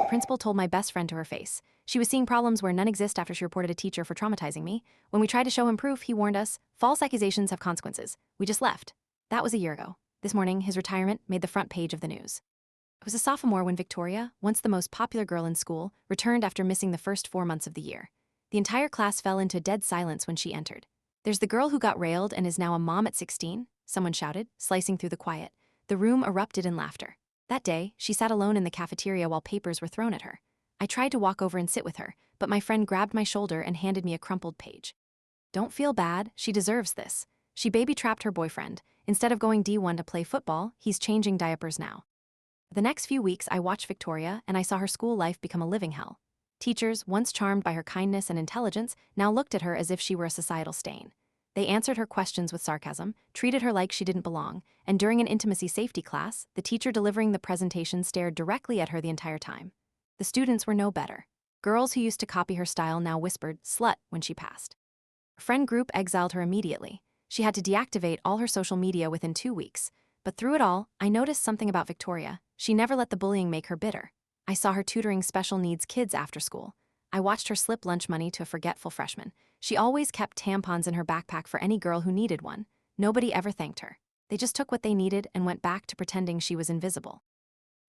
principal told my best friend to her face. She was seeing problems where none exist after she reported a teacher for traumatizing me. When we tried to show him proof, he warned us, false accusations have consequences. We just left. That was a year ago. This morning, his retirement made the front page of the news. I was a sophomore when Victoria, once the most popular girl in school, returned after missing the first 4 months of the year. The entire class fell into dead silence when she entered. There's the girl who got railed and is now a mom at 16, someone shouted, slicing through the quiet. The room erupted in laughter. That day, she sat alone in the cafeteria while papers were thrown at her. I tried to walk over and sit with her, but my friend grabbed my shoulder and handed me a crumpled page. Don't feel bad, she deserves this. She baby-trapped her boyfriend. Instead of going D1 to play football, he's changing diapers now. The next few weeks, I watched Victoria, and I saw her school life become a living hell. Teachers, once charmed by her kindness and intelligence, now looked at her as if she were a societal stain. They answered her questions with sarcasm, treated her like she didn't belong, and during an intimacy safety class, the teacher delivering the presentation stared directly at her the entire time. The students were no better. Girls who used to copy her style now whispered, "slut," when she passed. Her friend group exiled her immediately. She had to deactivate all her social media within 2 weeks. But through it all, I noticed something about Victoria. She never let the bullying make her bitter. I saw her tutoring special needs kids after school. I watched her slip lunch money to a forgetful freshman. She always kept tampons in her backpack for any girl who needed one. Nobody ever thanked her. They just took what they needed and went back to pretending she was invisible.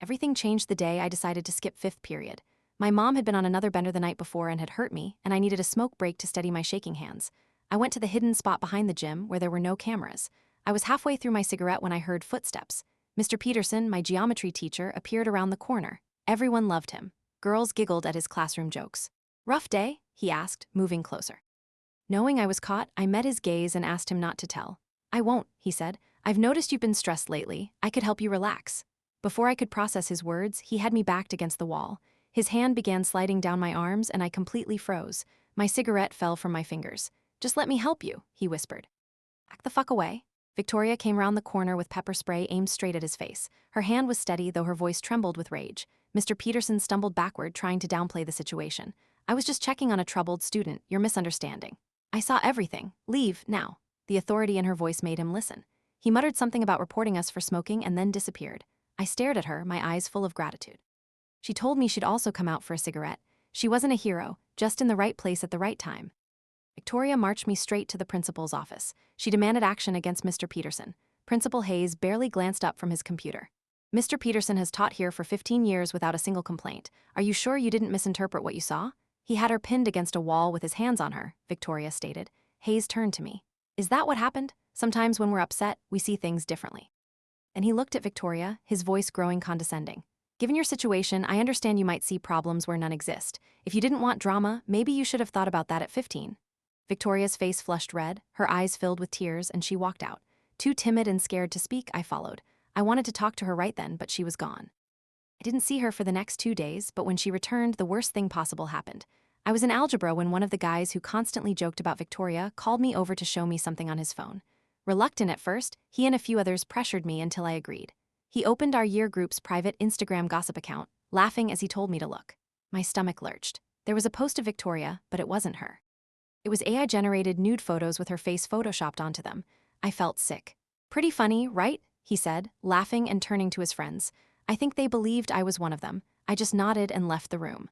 Everything changed the day I decided to skip 5th period. My mom had been on another bender the night before and had hurt me, and I needed a smoke break to steady my shaking hands. I went to the hidden spot behind the gym where there were no cameras. I was halfway through my cigarette when I heard footsteps. Mr. Peterson, my geometry teacher, appeared around the corner. Everyone loved him. Girls giggled at his classroom jokes. "Rough day?" he asked, moving closer. Knowing I was caught, I met his gaze and asked him not to tell. "I won't," he said. "I've noticed you've been stressed lately. I could help you relax." Before I could process his words, he had me backed against the wall. His hand began sliding down my arms and I completely froze. My cigarette fell from my fingers. "Just let me help you," he whispered. "Back the fuck away." Victoria came round the corner with pepper spray aimed straight at his face. Her hand was steady, though her voice trembled with rage. Mr. Peterson stumbled backward, trying to downplay the situation. "I was just checking on a troubled student. You're misunderstanding. I saw everything. Leave, now." The authority in her voice made him listen. He muttered something about reporting us for smoking and then disappeared. I stared at her, my eyes full of gratitude. She told me she'd also come out for a cigarette. She wasn't a hero, just in the right place at the right time. Victoria marched me straight to the principal's office. She demanded action against Mr. Peterson. Principal Hayes barely glanced up from his computer. "Mr. Peterson has taught here for 15 years without a single complaint. Are you sure you didn't misinterpret what you saw?" "He had her pinned against a wall with his hands on her," Victoria stated. Hayes turned to me. "Is that what happened? Sometimes when we're upset, we see things differently." And he looked at Victoria, his voice growing condescending. "Given your situation, I understand you might see problems where none exist. If you didn't want drama, maybe you should have thought about that at 15. Victoria's face flushed red, her eyes filled with tears, and she walked out. Too timid and scared to speak, I followed. I wanted to talk to her right then, but she was gone. I didn't see her for the next 2 days, but when she returned, the worst thing possible happened. I was in algebra when one of the guys who constantly joked about Victoria called me over to show me something on his phone. Reluctant at first, he and a few others pressured me until I agreed. He opened our year group's private Instagram gossip account, laughing as he told me to look. My stomach lurched. There was a post of Victoria, but it wasn't her. It was AI-generated nude photos with her face photoshopped onto them. I felt sick. "Pretty funny, right?" he said, laughing and turning to his friends. I think they believed I was one of them. I just nodded and left the room.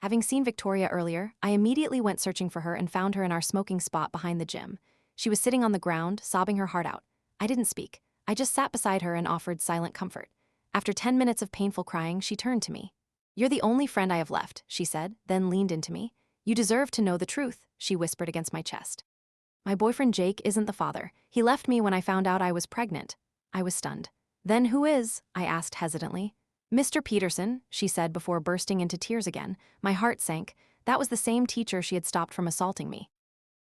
Having seen Victoria earlier, I immediately went searching for her and found her in our smoking spot behind the gym. She was sitting on the ground, sobbing her heart out. I didn't speak. I just sat beside her and offered silent comfort. After 10 minutes of painful crying, she turned to me. "You're the only friend I have left," she said, then leaned into me. "You deserve to know the truth," she whispered against my chest. "My boyfriend Jake isn't the father. He left me when I found out I was pregnant." I was stunned. "Then who is?" I asked hesitantly. "Mr. Peterson," she said before bursting into tears again. My heart sank. That was the same teacher she had stopped from assaulting me.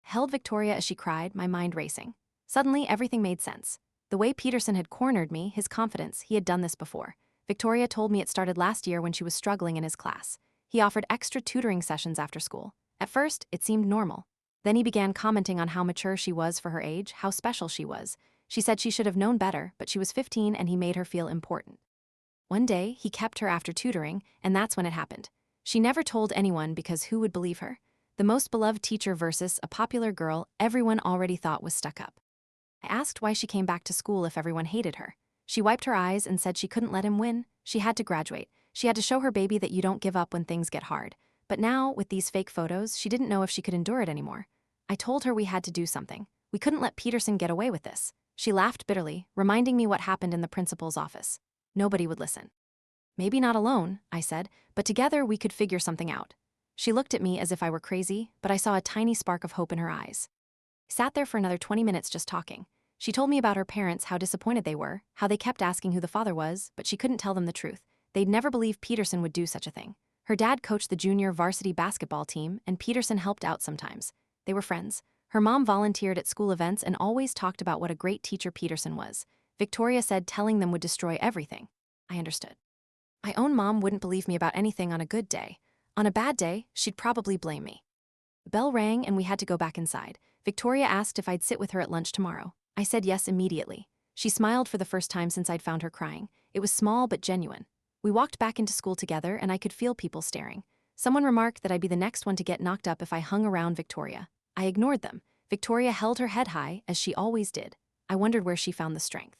I held Victoria as she cried, my mind racing. Suddenly, everything made sense. The way Peterson had cornered me, his confidence, he had done this before. Victoria told me it started last year when she was struggling in his class. He offered extra tutoring sessions after school. At first, it seemed normal. Then he began commenting on how mature she was for her age, how special she was. She said she should have known better, but she was 15 and he made her feel important. One day, he kept her after tutoring, and that's when it happened. She never told anyone because who would believe her? The most beloved teacher versus a popular girl everyone already thought was stuck up. I asked why she came back to school if everyone hated her. She wiped her eyes and said she couldn't let him win. She had to graduate. She had to show her baby that you don't give up when things get hard. But now, with these fake photos, she didn't know if she could endure it anymore. I told her we had to do something. We couldn't let Peterson get away with this. She laughed bitterly, reminding me what happened in the principal's office. Nobody would listen. Maybe not alone, I said, but together we could figure something out. She looked at me as if I were crazy, but I saw a tiny spark of hope in her eyes. I sat there for another 20 minutes just talking. She told me about her parents, how disappointed they were, how they kept asking who the father was, but she couldn't tell them the truth. They'd never believe Peterson would do such a thing. Her dad coached the junior varsity basketball team, and Peterson helped out sometimes. They were friends. Her mom volunteered at school events and always talked about what a great teacher Peterson was. Victoria said telling them would destroy everything. I understood. My own mom wouldn't believe me about anything on a good day. On a bad day, she'd probably blame me. The bell rang and we had to go back inside. Victoria asked if I'd sit with her at lunch tomorrow. I said yes immediately. She smiled for the first time since I'd found her crying. It was small but genuine. We walked back into school together and I could feel people staring. Someone remarked that I'd be the next one to get knocked up if I hung around Victoria. I ignored them. Victoria held her head high, as she always did. I wondered where she found the strength.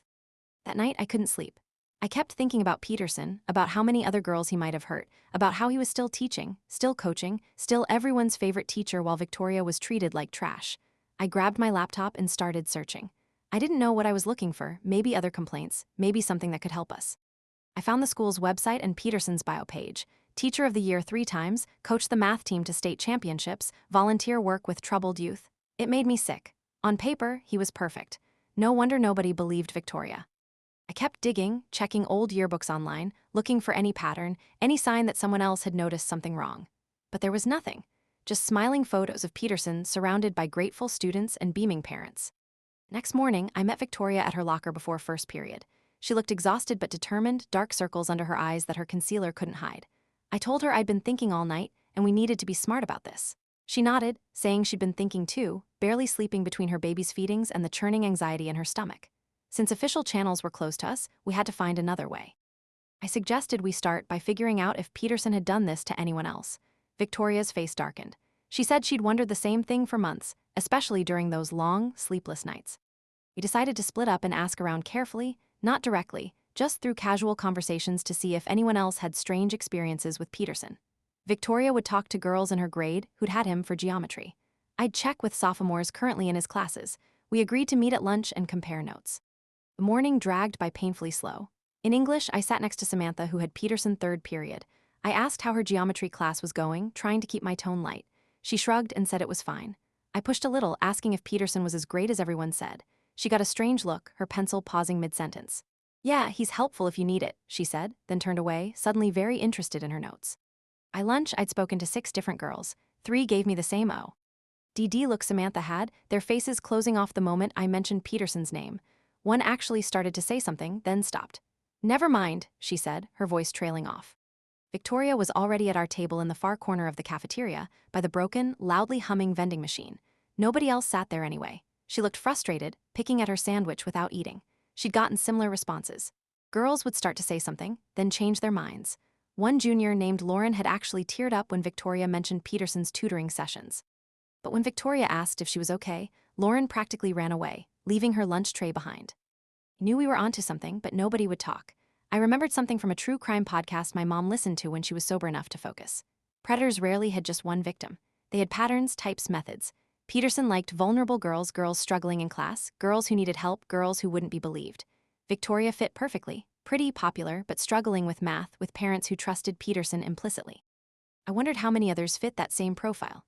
That night, I couldn't sleep. I kept thinking about Peterson, about how many other girls he might have hurt, about how he was still teaching, still coaching, still everyone's favorite teacher while Victoria was treated like trash. I grabbed my laptop and started searching. I didn't know what I was looking for, maybe other complaints, maybe something that could help us. I found the school's website and Peterson's bio page. Teacher of the Year 3 times, coached the math team to state championships, volunteer work with troubled youth. It made me sick. On paper, he was perfect. No wonder nobody believed Victoria. I kept digging, checking old yearbooks online, looking for any pattern, any sign that someone else had noticed something wrong. But there was nothing. Just smiling photos of Peterson surrounded by grateful students and beaming parents. Next morning, I met Victoria at her locker before first period. She looked exhausted but determined, dark circles under her eyes that her concealer couldn't hide. I told her I'd been thinking all night, and we needed to be smart about this. She nodded, saying she'd been thinking too, barely sleeping between her baby's feedings and the churning anxiety in her stomach. Since official channels were closed to us, we had to find another way. I suggested we start by figuring out if Peterson had done this to anyone else. Victoria's face darkened. She said she'd wondered the same thing for months, especially during those long, sleepless nights. We decided to split up and ask around carefully, not directly, just through casual conversations to see if anyone else had strange experiences with Peterson. Victoria would talk to girls in her grade who'd had him for geometry. I'd check with sophomores currently in his classes. We agreed to meet at lunch and compare notes. The morning dragged by painfully slow. In English, I sat next to Samantha, who had Peterson third period. I asked how her geometry class was going, trying to keep my tone light. She shrugged and said it was fine. I pushed a little, asking if Peterson was as great as everyone said. She got a strange look, her pencil pausing mid-sentence. "Yeah, he's helpful if you need it," she said, then turned away, suddenly very interested in her notes. By lunch, I'd spoken to 6 different girls. 3 gave me the same DD look Samantha had, their faces closing off the moment I mentioned Peterson's name. One actually started to say something, then stopped. "Never mind," she said, her voice trailing off. Victoria was already at our table in the far corner of the cafeteria, by the broken, loudly humming vending machine. Nobody else sat there anyway. She looked frustrated, picking at her sandwich without eating. She'd gotten similar responses. Girls would start to say something, then change their minds. One junior named Lauren had actually teared up when Victoria mentioned Peterson's tutoring sessions. But when Victoria asked if she was okay, Lauren practically ran away, leaving her lunch tray behind. I knew we were onto something, but nobody would talk. I remembered something from a true crime podcast my mom listened to when she was sober enough to focus. Predators rarely had just one victim. They had patterns, types, methods. Peterson liked vulnerable girls, girls struggling in class, girls who needed help, girls who wouldn't be believed. Victoria fit perfectly, pretty, popular, but struggling with math, with parents who trusted Peterson implicitly. I wondered how many others fit that same profile.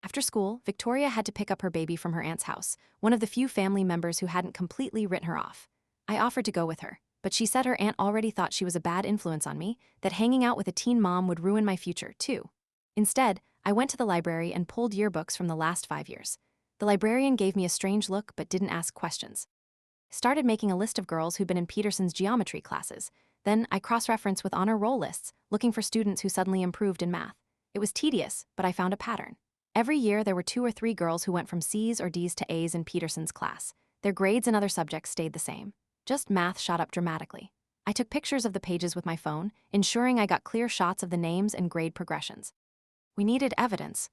After school, Victoria had to pick up her baby from her aunt's house, one of the few family members who hadn't completely written her off. I offered to go with her, but she said her aunt already thought she was a bad influence on me, that hanging out with a teen mom would ruin my future, too. Instead, I went to the library and pulled yearbooks from the last 5 years. The librarian gave me a strange look but didn't ask questions. I started making a list of girls who'd been in Peterson's geometry classes. Then I cross-referenced with honor roll lists, looking for students who suddenly improved in math. It was tedious, but I found a pattern. Every year there were 2 or 3 girls who went from C's or D's to A's in Peterson's class. Their grades and other subjects stayed the same. Just math shot up dramatically. I took pictures of the pages with my phone, ensuring I got clear shots of the names and grade progressions. We needed evidence.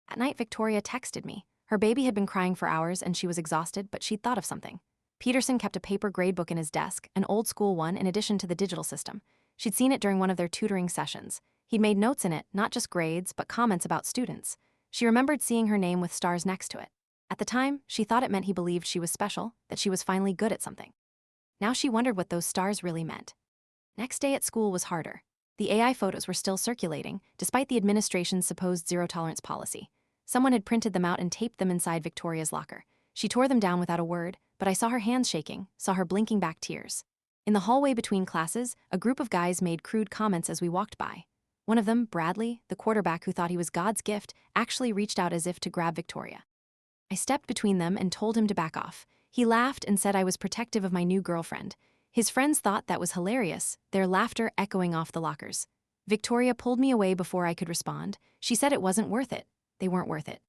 At night, Victoria texted me. Her baby had been crying for hours and she was exhausted, but she'd thought of something. Peterson kept a paper gradebook in his desk, an old-school one in addition to the digital system. She'd seen it during one of their tutoring sessions. He'd made notes in it, not just grades, but comments about students. She remembered seeing her name with stars next to it. At the time, she thought it meant he believed she was special, that she was finally good at something. Now she wondered what those stars really meant. Next day at school was harder. The AI photos were still circulating, despite the administration's supposed zero-tolerance policy. Someone had printed them out and taped them inside Victoria's locker. She tore them down without a word, but I saw her hands shaking, saw her blinking back tears. In the hallway between classes, a group of guys made crude comments as we walked by. One of them, Bradley, the quarterback who thought he was God's gift, actually reached out as if to grab Victoria. I stepped between them and told him to back off. He laughed and said I was protective of my new girlfriend. His friends thought that was hilarious, their laughter echoing off the lockers. Victoria pulled me away before I could respond. She said it wasn't worth it. They weren't worth it.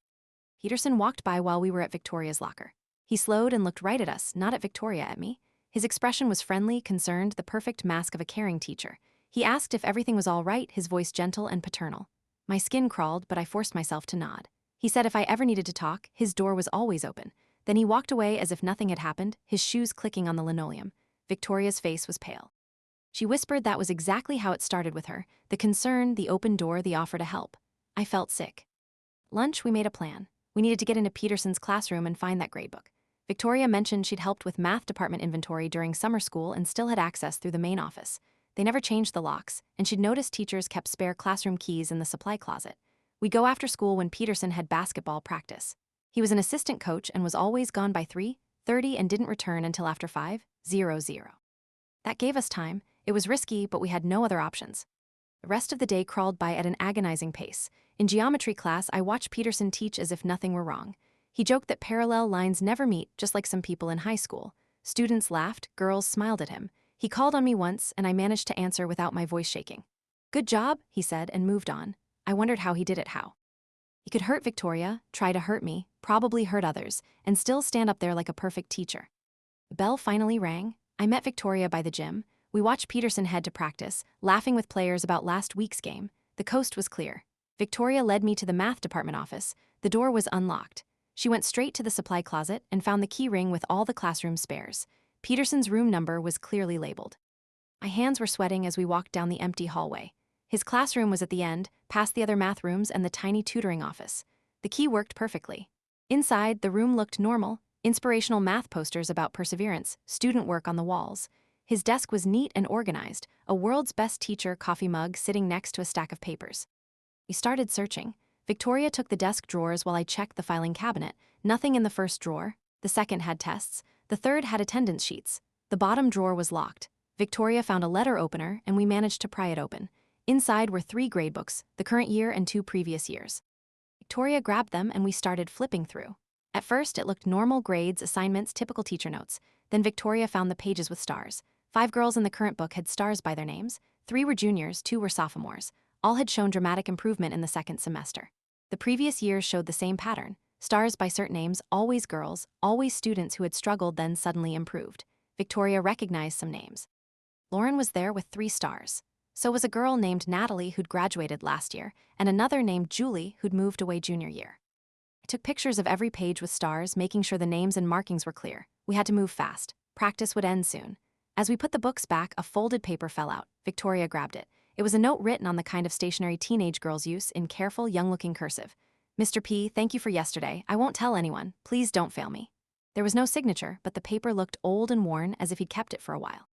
Peterson walked by while we were at Victoria's locker. He slowed and looked right at us, not at Victoria, at me. His expression was friendly, concerned, the perfect mask of a caring teacher. He asked if everything was all right, his voice gentle and paternal. My skin crawled, but I forced myself to nod. He said if I ever needed to talk, his door was always open. Then he walked away as if nothing had happened, his shoes clicking on the linoleum. Victoria's face was pale. She whispered that was exactly how it started with her, the concern, the open door, the offer to help. I felt sick. Lunch, we made a plan. We needed to get into Peterson's classroom and find that gradebook. Victoria mentioned she'd helped with math department inventory during summer school and still had access through the main office. They never changed the locks, and she'd noticed teachers kept spare classroom keys in the supply closet. We'd go after school when Peterson had basketball practice. He was an assistant coach and was always gone by 3:30 and didn't return until after 5:00. That gave us time. It was risky, but we had no other options. The rest of the day crawled by at an agonizing pace. In geometry class, I watched Peterson teach as if nothing were wrong. He joked that parallel lines never meet, just like some people in high school. Students laughed, girls smiled at him. He called on me once, and I managed to answer without my voice shaking. "Good job," he said, and moved on. I wondered how he did it. He could hurt Victoria, try to hurt me, probably hurt others, and still stand up there like a perfect teacher. The bell finally rang. I met Victoria by the gym. We watched Peterson head to practice, laughing with players about last week's game. The coast was clear. Victoria led me to the math department office. The door was unlocked. She went straight to the supply closet and found the key ring with all the classroom spares. Peterson's room number was clearly labeled. My hands were sweating as we walked down the empty hallway. His classroom was at the end, past the other math rooms and the tiny tutoring office. The key worked perfectly. Inside, the room looked normal, inspirational math posters about perseverance, student work on the walls. His desk was neat and organized, a world's best teacher coffee mug sitting next to a stack of papers. We started searching. Victoria took the desk drawers while I checked the filing cabinet. Nothing in the first drawer. The second had tests. The third had attendance sheets. The bottom drawer was locked. Victoria found a letter opener, and we managed to pry it open. Inside were 3 gradebooks, the current year and 2 previous years. Victoria grabbed them, and we started flipping through. At first, it looked normal grades, assignments, typical teacher notes. Then Victoria found the pages with stars. 5 girls in the current book had stars by their names. 3 were juniors, 2 were sophomores. All had shown dramatic improvement in the second semester. The previous years showed the same pattern. Stars by certain names, always girls, always students who had struggled then suddenly improved. Victoria recognized some names. Lauren was there with 3 stars. So was a girl named Natalie who'd graduated last year, and another named Julie who'd moved away junior year. I took pictures of every page with stars, making sure the names and markings were clear. We had to move fast. Practice would end soon. As we put the books back, a folded paper fell out. Victoria grabbed it. It was a note written on the kind of stationery teenage girls use in careful, young-looking cursive. "Mr. P, thank you for yesterday. I won't tell anyone. Please don't fail me." There was no signature, but the paper looked old and worn, as if he'd kept it for a while.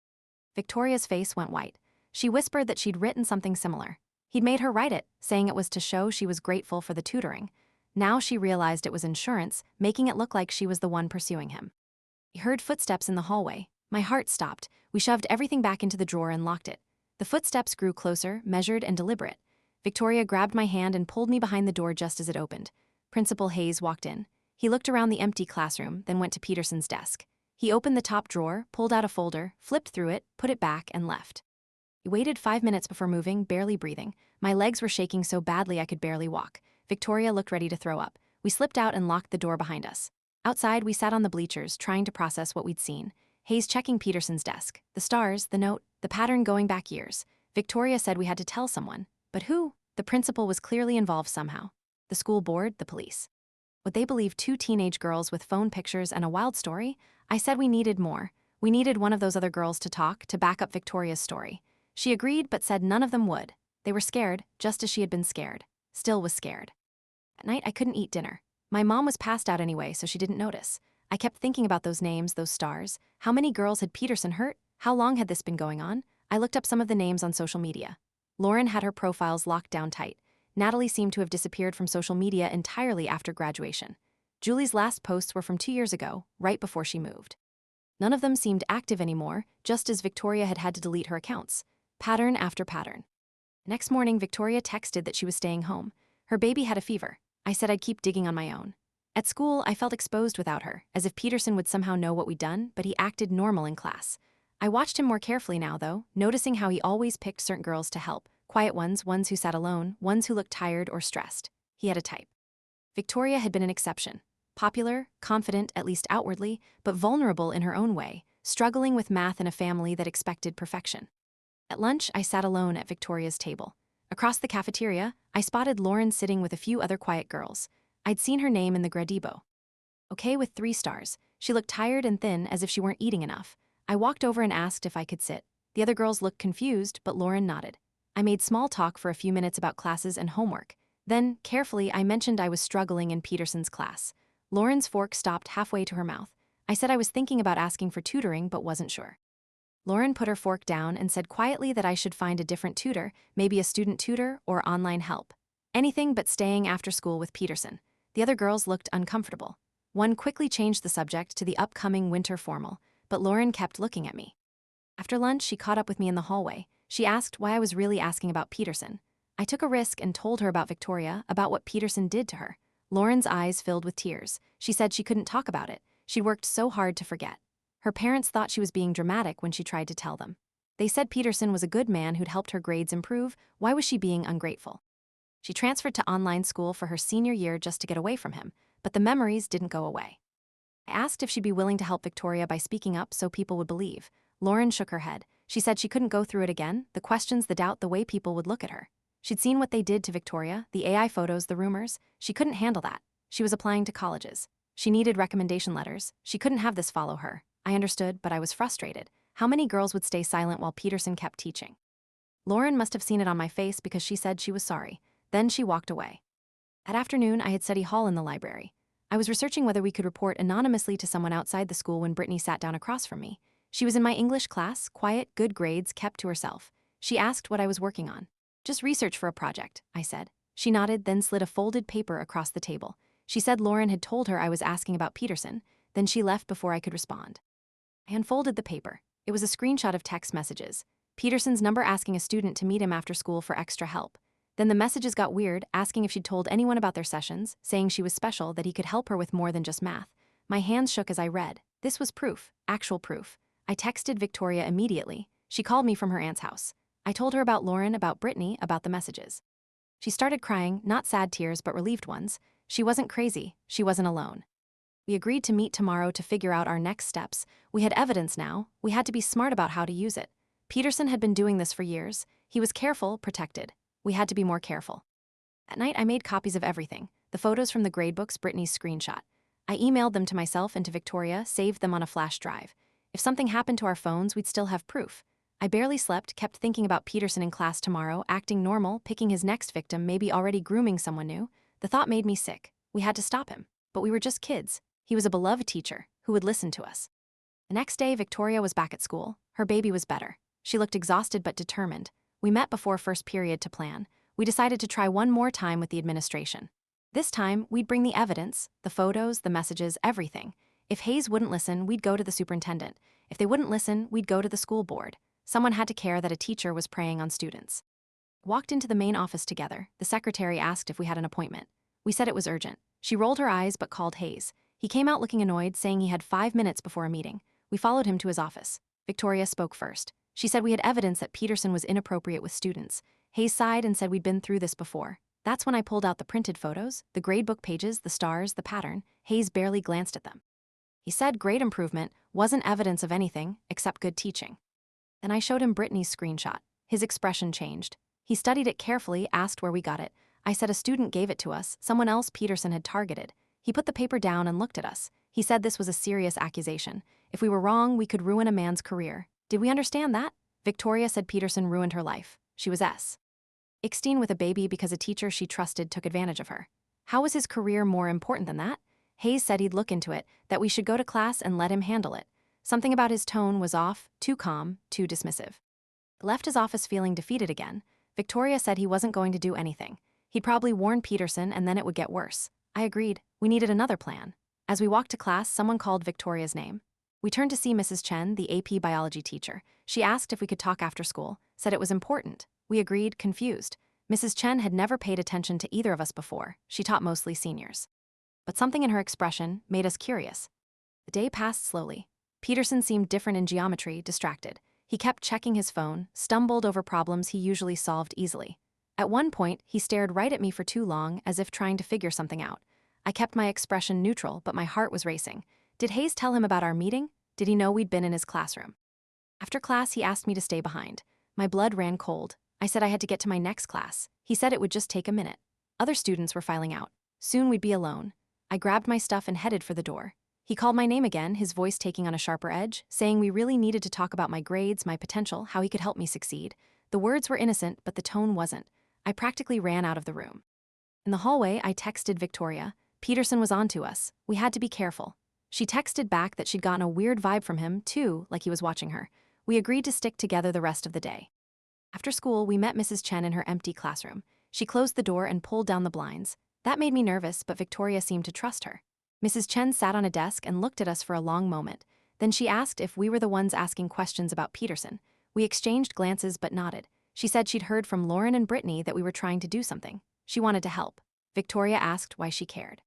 Victoria's face went white. She whispered that she'd written something similar. He'd made her write it, saying it was to show she was grateful for the tutoring. Now she realized it was insurance, making it look like she was the one pursuing him. We heard footsteps in the hallway. My heart stopped. We shoved everything back into the drawer and locked it. The footsteps grew closer, measured and deliberate. Victoria grabbed my hand and pulled me behind the door just as it opened. Principal Hayes walked in. He looked around the empty classroom, then went to Peterson's desk. He opened the top drawer, pulled out a folder, flipped through it, put it back, and left. He waited 5 minutes before moving, barely breathing. My legs were shaking so badly I could barely walk. Victoria looked ready to throw up. We slipped out and locked the door behind us. Outside, we sat on the bleachers, trying to process what we'd seen. Hayes checking Peterson's desk. The stars, the note, the pattern going back years. Victoria said we had to tell someone. But who? The principal was clearly involved somehow. The school board, the police. Would they believe 2 teenage girls with phone pictures and a wild story? I said we needed more. We needed one of those other girls to talk, to back up Victoria's story. She agreed but said none of them would. They were scared, just as she had been scared. Still was scared. At night, I couldn't eat dinner. My mom was passed out anyway, so she didn't notice. I kept thinking about those names, those stars. How many girls had Peterson hurt? How long had this been going on? I looked up some of the names on social media. Lauren had her profiles locked down tight. Natalie seemed to have disappeared from social media entirely after graduation. Julie's last posts were from 2 years ago, right before she moved. None of them seemed active anymore, just as Victoria had had to delete her accounts. Pattern after pattern. Next morning, Victoria texted that she was staying home. Her baby had a fever. I said I'd keep digging on my own. At school, I felt exposed without her, as if Peterson would somehow know what we'd done, but he acted normal in class. I watched him more carefully now, though, noticing how he always picked certain girls to help. Quiet ones who sat alone, ones who looked tired or stressed. He had a type. Victoria had been an exception. Popular, confident, at least outwardly, but vulnerable in her own way, struggling with math in a family that expected perfection. At lunch, I sat alone at Victoria's table. Across the cafeteria, I spotted Lauren sitting with a few other quiet girls. I'd seen her name in the Gradebook. Okay with 3 stars. She looked tired and thin, as if she weren't eating enough. I walked over and asked if I could sit. The other girls looked confused, but Lauren nodded. I made small talk for a few minutes about classes and homework. Then, carefully, I mentioned I was struggling in Peterson's class. Lauren's fork stopped halfway to her mouth. I said I was thinking about asking for tutoring, but wasn't sure. Lauren put her fork down and said quietly that I should find a different tutor, maybe a student tutor or online help. Anything but staying after school with Peterson. The other girls looked uncomfortable. One quickly changed the subject to the upcoming winter formal, but Lauren kept looking at me. After lunch, she caught up with me in the hallway. She asked why I was really asking about Peterson. I took a risk and told her about Victoria, about what Peterson did to her. Lauren's eyes filled with tears. She said she couldn't talk about it. She worked so hard to forget. Her parents thought she was being dramatic when she tried to tell them. They said Peterson was a good man who'd helped her grades improve. Why was she being ungrateful? She transferred to online school for her senior year just to get away from him, but the memories didn't go away. I asked if she'd be willing to help Victoria by speaking up so people would believe. Lauren shook her head. She said she couldn't go through it again, the questions, the doubt, the way people would look at her. She'd seen what they did to Victoria, the AI photos, the rumors. She couldn't handle that. She was applying to colleges. She needed recommendation letters. She couldn't have this follow her. I understood, but I was frustrated. How many girls would stay silent while Peterson kept teaching? Lauren must have seen it on my face because she said she was sorry. Then she walked away. At afternoon, I had study hall in the library. I was researching whether we could report anonymously to someone outside the school when Brittany sat down across from me. She was in my English class, quiet, good grades, kept to herself. She asked what I was working on. Just research for a project, I said. She nodded, then slid a folded paper across the table. She said Lauren had told her I was asking about Peterson, then she left before I could respond. I unfolded the paper. It was a screenshot of text messages. Peterson's number asking a student to meet him after school for extra help. Then the messages got weird, asking if she'd told anyone about their sessions, saying she was special, that he could help her with more than just math. My hands shook as I read. This was proof, actual proof. I texted Victoria immediately. She called me from her aunt's house. I told her about Lauren, about Brittany, about the messages. She started crying, not sad tears but relieved ones. She wasn't crazy. She wasn't alone. We agreed to meet tomorrow to figure out our next steps. We had evidence now. We had to be smart about how to use it. Peterson had been doing this for years. He was careful, protected. We had to be more careful. At night, I made copies of everything. The photos from the gradebooks, Brittany's screenshot. I emailed them to myself and to Victoria, saved them on a flash drive. If something happened to our phones, we'd still have proof. I barely slept, kept thinking about Peterson in class tomorrow, acting normal, picking his next victim, maybe already grooming someone new. The thought made me sick. We had to stop him. But we were just kids. He was a beloved teacher who would listen to us. The next day, Victoria was back at school. Her baby was better. She looked exhausted but determined. We met before first period to plan. We decided to try one more time with the administration. This time, we'd bring the evidence, the photos, the messages, everything. If Hayes wouldn't listen, we'd go to the superintendent. If they wouldn't listen, we'd go to the school board. Someone had to care that a teacher was preying on students. Walked into the main office together. The secretary asked if we had an appointment. We said it was urgent. She rolled her eyes but called Hayes. He came out looking annoyed, saying he had 5 minutes before a meeting. We followed him to his office. Victoria spoke first. She said we had evidence that Peterson was inappropriate with students. Hayes sighed and said we'd been through this before. That's when I pulled out the printed photos, the gradebook pages, the stars, the pattern. Hayes barely glanced at them. He said grade improvement wasn't evidence of anything except good teaching. Then I showed him Brittany's screenshot. His expression changed. He studied it carefully, asked where we got it. I said a student gave it to us, someone else Peterson had targeted. He put the paper down and looked at us. He said this was a serious accusation. If we were wrong, we could ruin a man's career. Did we understand that? Victoria said Peterson ruined her life. She was 16 with a baby because a teacher she trusted took advantage of her. How was his career more important than that? Hayes said he'd look into it, that we should go to class and let him handle it. Something about his tone was off, too calm, too dismissive. Left his office feeling defeated again. Victoria said he wasn't going to do anything. He'd probably warn Peterson and then it would get worse. I agreed. We needed another plan. As we walked to class, someone called Victoria's name. We turned to see Mrs. Chen, the AP biology teacher. She asked if we could talk after school, said it was important. We agreed, confused. Mrs. Chen had never paid attention to either of us before. She taught mostly seniors. But something in her expression made us curious. The day passed slowly. Peterson seemed different in geometry, distracted. He kept checking his phone, stumbled over problems he usually solved easily. At one point, he stared right at me for too long, as if trying to figure something out. I kept my expression neutral, but my heart was racing. Did Hayes tell him about our meeting? Did he know we'd been in his classroom? After class, he asked me to stay behind. My blood ran cold. I said I had to get to my next class. He said it would just take a minute. Other students were filing out. Soon we'd be alone. I grabbed my stuff and headed for the door. He called my name again, his voice taking on a sharper edge, saying we really needed to talk about my grades, my potential, how he could help me succeed. The words were innocent, but the tone wasn't. I practically ran out of the room. In the hallway, I texted Victoria. Peterson was on to us. We had to be careful. She texted back that she'd gotten a weird vibe from him, too, like he was watching her. We agreed to stick together the rest of the day. After school, we met Mrs. Chen in her empty classroom. She closed the door and pulled down the blinds. That made me nervous, but Victoria seemed to trust her. Mrs. Chen sat on a desk and looked at us for a long moment. Then she asked if we were the ones asking questions about Peterson. We exchanged glances but nodded. She said she'd heard from Lauren and Brittany that we were trying to do something. She wanted to help. Victoria asked why she cared.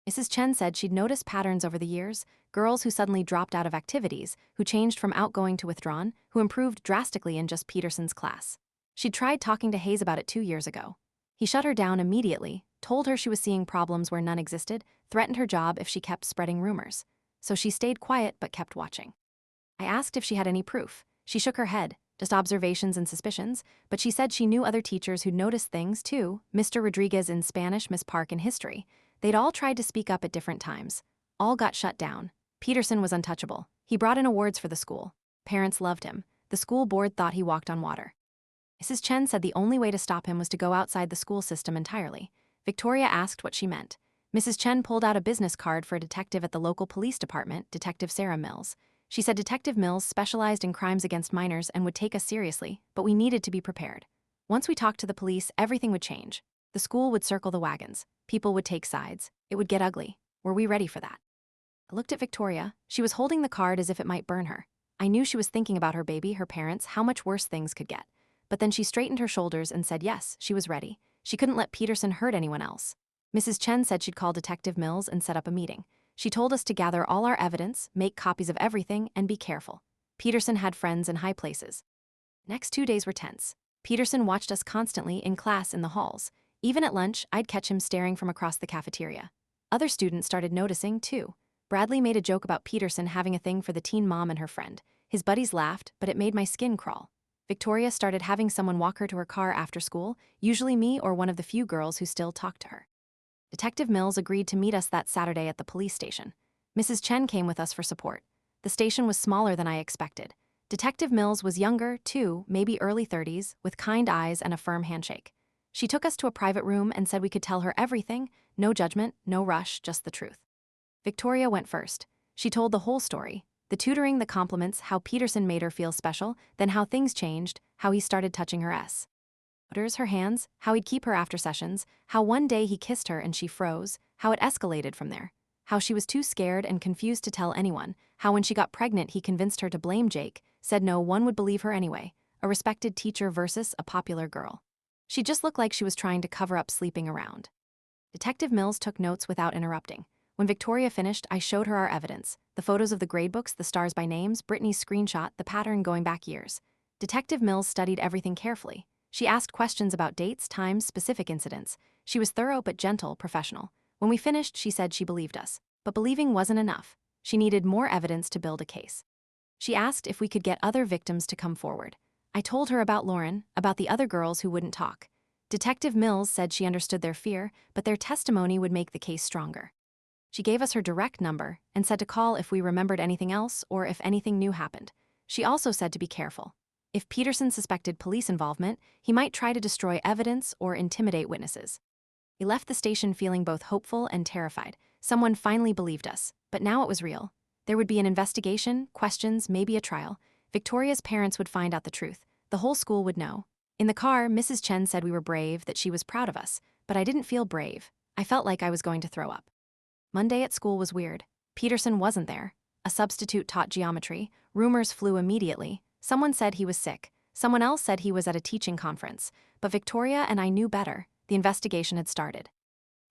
Mrs. Chen said she'd noticed patterns over the years, girls who suddenly dropped out of activities, who changed from outgoing to withdrawn, who improved drastically in just Peterson's class. She'd tried talking to Hayes about it 2 years ago. He shut her down immediately, told her she was seeing problems where none existed, threatened her job if she kept spreading rumors. So she stayed quiet but kept watching. I asked if she had any proof. She shook her head, just observations and suspicions, but she said she knew other teachers who'd noticed things too, Mr. Rodriguez in Spanish, Miss Park in history. They'd all tried to speak up at different times. All got shut down. Peterson was untouchable. He brought in awards for the school. Parents loved him. The school board thought he walked on water. Mrs. Chen said the only way to stop him was to go outside the school system entirely. Victoria asked what she meant. Mrs. Chen pulled out a business card for a detective at the local police department, Detective Sarah Mills. She said Detective Mills specialized in crimes against minors and would take us seriously, but we needed to be prepared. Once we talked to the police, everything would change. The school would circle the wagons. People would take sides. It would get ugly. Were we ready for that? I looked at Victoria. She was holding the card as if it might burn her. I knew she was thinking about her baby, her parents, how much worse things could get. But then she straightened her shoulders and said yes, she was ready. She couldn't let Peterson hurt anyone else. Mrs. Chen said she'd call Detective Mills and set up a meeting. She told us to gather all our evidence, make copies of everything, and be careful. Peterson had friends in high places. Next 2 days were tense. Peterson watched us constantly in class in the halls. Even at lunch, I'd catch him staring from across the cafeteria. Other students started noticing, too. Bradley made a joke about Peterson having a thing for the teen mom and her friend. His buddies laughed, but it made my skin crawl. Victoria started having someone walk her to her car after school, usually me or one of the few girls who still talked to her. Detective Mills agreed to meet us that Saturday at the police station. Mrs. Chen came with us for support. The station was smaller than I expected. Detective Mills was younger, too, maybe early 30s, with kind eyes and a firm handshake. She took us to a private room and said we could tell her everything, no judgment, no rush, just the truth. Victoria went first. She told the whole story. The tutoring, the compliments, how Peterson made her feel special, then how things changed, how he started touching her her hands, how he'd keep her after sessions, how one day he kissed her and she froze, how it escalated from there, how she was too scared and confused to tell anyone, how when she got pregnant he convinced her to blame Jake, said no one would believe her anyway, a respected teacher versus a popular girl. She just looked like she was trying to cover up sleeping around. Detective Mills took notes without interrupting. When Victoria finished, I showed her our evidence, the photos of the gradebooks, the stars by names, Brittany's screenshot, the pattern going back years. Detective Mills studied everything carefully. She asked questions about dates, times, specific incidents. She was thorough but gentle, professional. When we finished, she said she believed us. But believing wasn't enough. She needed more evidence to build a case. She asked if we could get other victims to come forward. I told her about Lauren, about the other girls who wouldn't talk. Detective Mills said she understood their fear, but their testimony would make the case stronger. She gave us her direct number and said to call if we remembered anything else or if anything new happened. She also said to be careful. If Peterson suspected police involvement, he might try to destroy evidence or intimidate witnesses. We left the station feeling both hopeful and terrified. Someone finally believed us, but now it was real. There would be an investigation, questions, maybe a trial. Victoria's parents would find out the truth. The whole school would know. In the car, Mrs. Chen said we were brave, that she was proud of us, but I didn't feel brave. I felt like I was going to throw up. Monday at school was weird. Peterson wasn't there. A substitute taught geometry. Rumors flew immediately. Someone said he was sick. Someone else said he was at a teaching conference. But Victoria and I knew better. The investigation had started.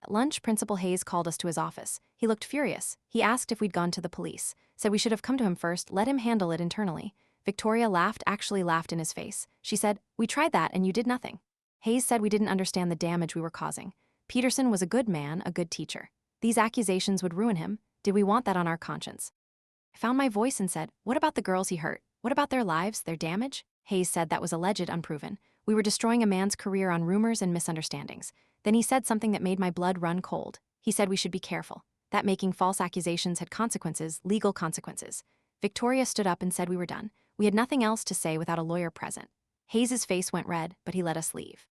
At lunch, Principal Hayes called us to his office. He looked furious. He asked if we'd gone to the police, said we should have come to him first, let him handle it internally. Victoria laughed, actually laughed in his face. She said, "We tried that and you did nothing." Hayes said we didn't understand the damage we were causing. Peterson was a good man, a good teacher. These accusations would ruin him. Did we want that on our conscience? I found my voice and said, "What about the girls he hurt? What about their lives, their damage?" Hayes said that was alleged, unproven. We were destroying a man's career on rumors and misunderstandings. Then he said something that made my blood run cold. He said we should be careful, that making false accusations had consequences, legal consequences. Victoria stood up and said we were done. We had nothing else to say without a lawyer present. Hayes's face went red, but he let us leave.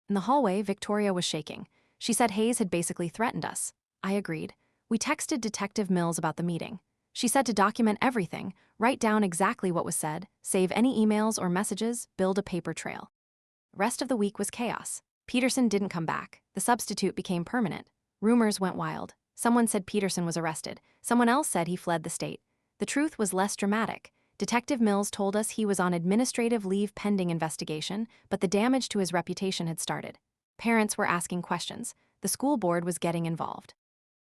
In the hallway, Victoria was shaking. She said Hayes had basically threatened us. I agreed. We texted Detective Mills about the meeting. She said to document everything, write down exactly what was said, save any emails or messages, build a paper trail. The rest of the week was chaos. Peterson didn't come back. The substitute became permanent. Rumors went wild. Someone said Peterson was arrested. Someone else said he fled the state. The truth was less dramatic. Detective Mills told us he was on administrative leave pending investigation, but the damage to his reputation had started. Parents were asking questions. The school board was getting involved.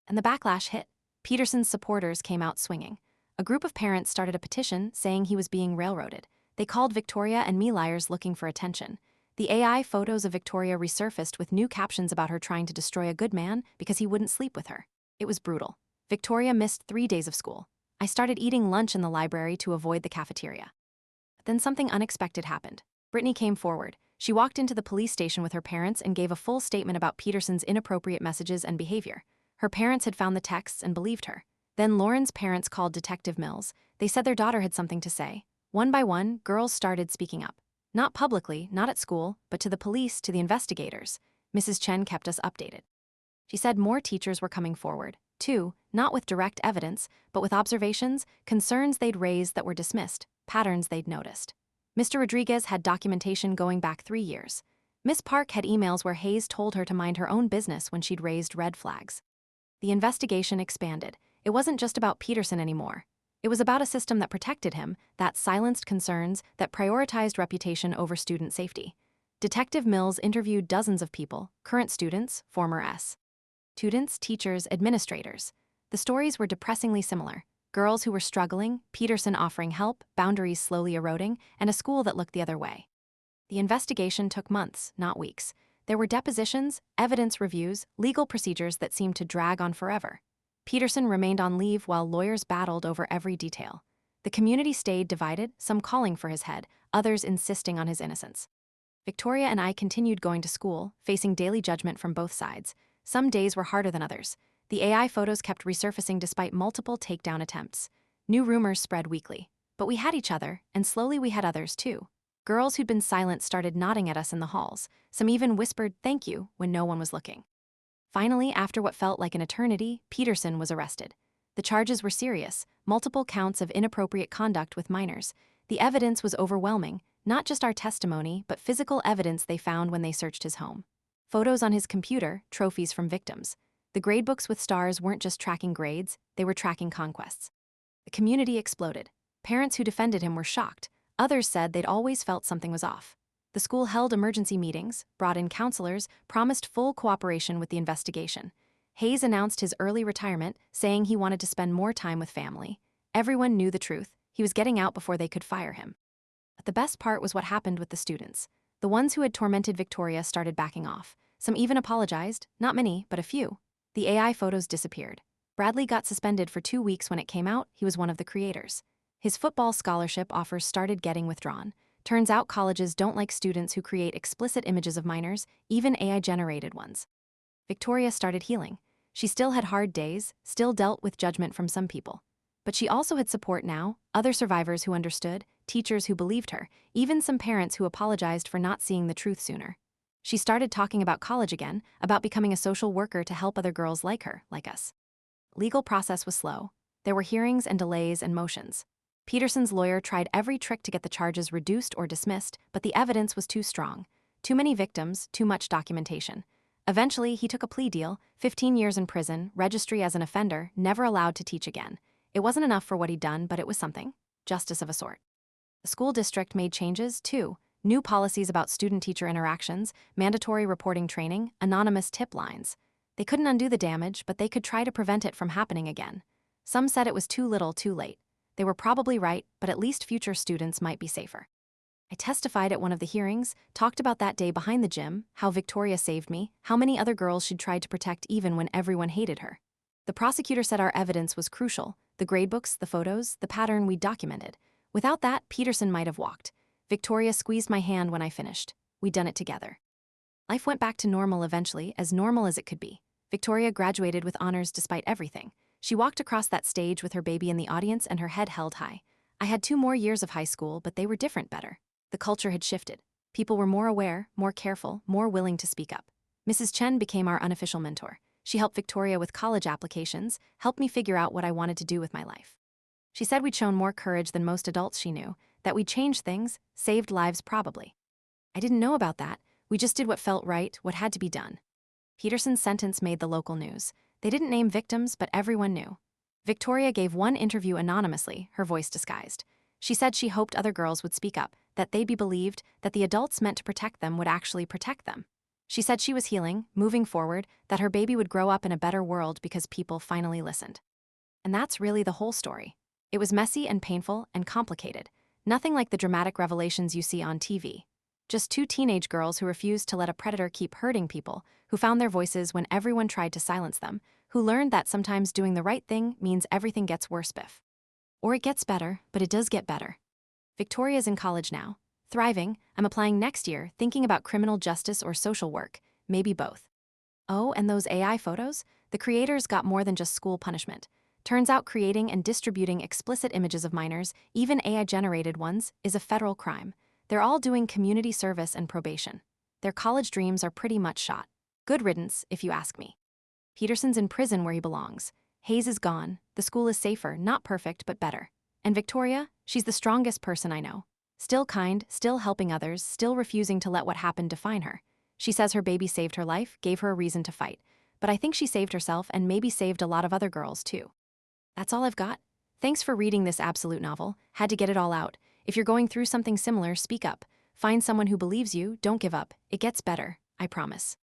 And the backlash hit. Peterson's supporters came out swinging. A group of parents started a petition saying he was being railroaded. They called Victoria and me liars looking for attention. The AI photos of Victoria resurfaced with new captions about her trying to destroy a good man because he wouldn't sleep with her. It was brutal. Victoria missed 3 days of school. I started eating lunch in the library to avoid the cafeteria. But then something unexpected happened. Brittany came forward. She walked into the police station with her parents and gave a full statement about Peterson's inappropriate messages and behavior. Her parents had found the texts and believed her. Then Lauren's parents called Detective Mills. They said their daughter had something to say. One by one, girls started speaking up. Not publicly, not at school, but to the police, to the investigators. Mrs. Chen kept us updated. She said more teachers were coming forward, too, not with direct evidence, but with observations, concerns they'd raised that were dismissed, patterns they'd noticed. Mr. Rodriguez had documentation going back 3 years. Miss Park had emails where Hayes told her to mind her own business when she'd raised red flags. The investigation expanded. It wasn't just about Peterson anymore. It was about a system that protected him, that silenced concerns, that prioritized reputation over student safety. Detective Mills interviewed dozens of people, current students, former students, teachers, administrators. The stories were depressingly similar. Girls who were struggling, Peterson offering help, boundaries slowly eroding, and a school that looked the other way. The investigation took months, not weeks. There were depositions, evidence reviews, legal procedures that seemed to drag on forever. Peterson remained on leave while lawyers battled over every detail. The community stayed divided, some calling for his head, others insisting on his innocence. Victoria and I continued going to school, facing daily judgment from both sides. Some days were harder than others. The AI photos kept resurfacing despite multiple takedown attempts. New rumors spread weekly. But we had each other, and slowly we had others too. Girls who'd been silent started nodding at us in the halls. Some even whispered "thank you" when no one was looking. Finally, after what felt like an eternity, Peterson was arrested. The charges were serious, multiple counts of inappropriate conduct with minors. The evidence was overwhelming, not just our testimony, but physical evidence they found when they searched his home. Photos on his computer, trophies from victims. The gradebooks with stars weren't just tracking grades, they were tracking conquests. The community exploded. Parents who defended him were shocked. Others said they'd always felt something was off. The school held emergency meetings, brought in counselors, promised full cooperation with the investigation. Hayes announced his early retirement, saying he wanted to spend more time with family. Everyone knew the truth. He was getting out before they could fire him. But the best part was what happened with the students. The ones who had tormented Victoria started backing off. Some even apologized, not many, but a few. The AI photos disappeared. Bradley got suspended for 2 weeks when it came out. He was one of the creators. His football scholarship offers started getting withdrawn. Turns out colleges don't like students who create explicit images of minors, even AI-generated ones. Victoria started healing. She still had hard days, still dealt with judgment from some people. But she also had support now, other survivors who understood, teachers who believed her, even some parents who apologized for not seeing the truth sooner. She started talking about college again, about becoming a social worker to help other girls like her, like us. Legal process was slow. There were hearings and delays and motions. Peterson's lawyer tried every trick to get the charges reduced or dismissed, but the evidence was too strong. Too many victims, too much documentation. Eventually, he took a plea deal, 15 years in prison, registry as an offender, never allowed to teach again. It wasn't enough for what he'd done, but it was something. Justice of a sort. The school district made changes, too. New policies about student-teacher interactions, mandatory reporting training, anonymous tip lines. They couldn't undo the damage, but they could try to prevent it from happening again. Some said it was too little, too late. They were probably right, but at least future students might be safer. I testified at one of the hearings, talked about that day behind the gym, how Victoria saved me, how many other girls she'd tried to protect even when everyone hated her. The prosecutor said our evidence was crucial, the gradebooks, the photos, the pattern we'd documented. Without that, Peterson might have walked. Victoria squeezed my hand when I finished. We'd done it together. Life went back to normal eventually, as normal as it could be. Victoria graduated with honors despite everything. She walked across that stage with her baby in the audience and her head held high. I had 2 more years of high school, but they were different better. The culture had shifted. People were more aware, more careful, more willing to speak up. Mrs. Chen became our unofficial mentor. She helped Victoria with college applications, helped me figure out what I wanted to do with my life. She said we'd shown more courage than most adults she knew, that we'd changed things, saved lives probably. I didn't know about that. We just did what felt right, what had to be done. Peterson's sentence made the local news. They didn't name victims, but everyone knew. Victoria gave one interview anonymously, her voice disguised. She said she hoped other girls would speak up, that they'd be believed, that the adults meant to protect them would actually protect them. She said she was healing, moving forward, that her baby would grow up in a better world because people finally listened. And that's really the whole story. It was messy and painful and complicated. Nothing like the dramatic revelations you see on TV. Just 2 teenage girls who refused to let a predator keep hurting people, who found their voices when everyone tried to silence them, who learned that sometimes doing the right thing means everything gets worse, Biff. Or it gets better, but it does get better. Victoria's in college now. Thriving, I'm applying next year, thinking about criminal justice or social work, maybe both. Oh, and those AI photos? The creators got more than just school punishment. Turns out creating and distributing explicit images of minors, even AI-generated ones, is a federal crime. They're all doing community service and probation. Their college dreams are pretty much shot. Good riddance, if you ask me. Peterson's in prison where he belongs. Hayes is gone. The school is safer, not perfect, but better. And Victoria, she's the strongest person I know. Still kind, still helping others, still refusing to let what happened define her. She says her baby saved her life, gave her a reason to fight. But I think she saved herself and maybe saved a lot of other girls, too. That's all I've got. Thanks for reading this absolute novel. Had to get it all out. If you're going through something similar, speak up. Find someone who believes you, don't give up. It gets better, I promise.